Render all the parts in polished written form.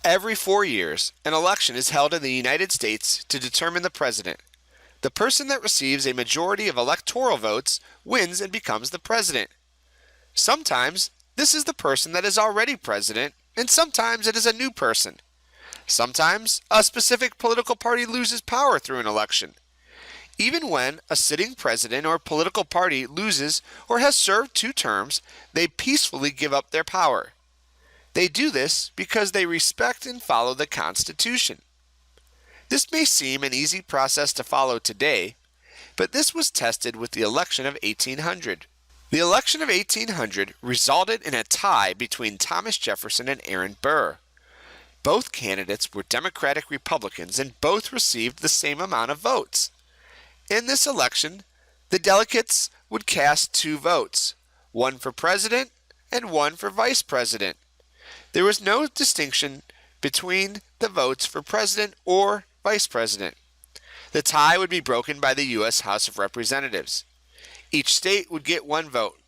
Every 4 years, an election is held in the United States to determine the president. The person that receives a majority of electoral votes wins and becomes the president. Sometimes this is the person that is already president, and sometimes it is a new person. Sometimes a specific political party loses power through an election. Even when a sitting president or political party loses or has served 2 terms, they peacefully give up their power. They do this because they respect and follow the Constitution. This may seem an easy process to follow today, but this was tested with the election of 1800. The election of 1800 resulted in a tie between Thomas Jefferson and Aaron Burr. Both candidates were Democratic Republicans and both received the same amount of votes. In this election, the delegates would cast 2 votes, one for president and one for vice president. There was no distinction between the votes for president or vice president. The tie would be broken by the U.S. House of Representatives. Each state would get 1 vote.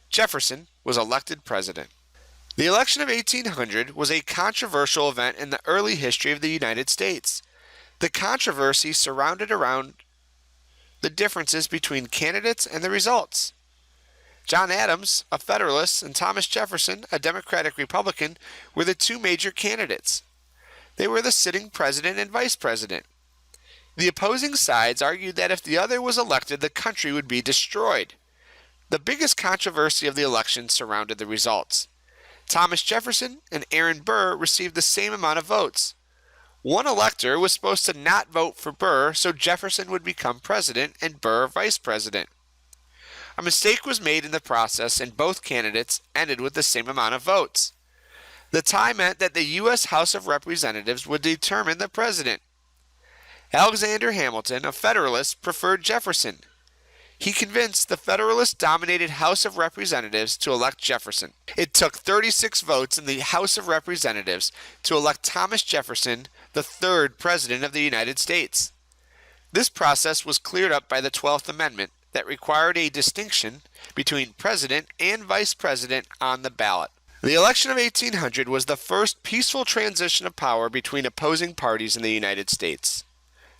Jefferson was elected president. The election of 1800 was a controversial event in the early history of the United States. The controversy surrounded around the differences between candidates and the results. John Adams, a Federalist, and Thomas Jefferson, a Democratic Republican, were the 2 major candidates. They were the sitting president and vice president. The opposing sides argued that if the other was elected, the country would be destroyed. The biggest controversy of the election surrounded the results. Thomas Jefferson and Aaron Burr received the same amount of votes. One elector was supposed to not vote for Burr, so Jefferson would become president and Burr vice president. A mistake was made in the process and both candidates ended with the same amount of votes. The tie meant that the U.S. House of Representatives would determine the president. Alexander Hamilton, a Federalist, preferred Jefferson. He convinced the Federalist-dominated House of Representatives to elect Jefferson. It took 36 votes in the House of Representatives to elect Thomas Jefferson, the 3rd President of the United States. This process was cleared up by the 12th Amendment that required a distinction between president and vice president on the ballot. The election of 1800 was the first peaceful transition of power between opposing parties in the United States.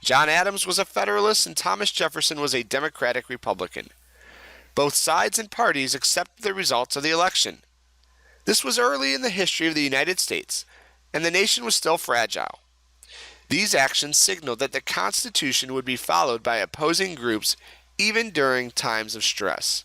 John Adams was a Federalist and Thomas Jefferson was a Democratic Republican. Both sides and parties accepted the results of the election. This was early in the history of the United States, and the nation was still fragile. These actions signaled that the Constitution would be followed by opposing groups even during times of stress.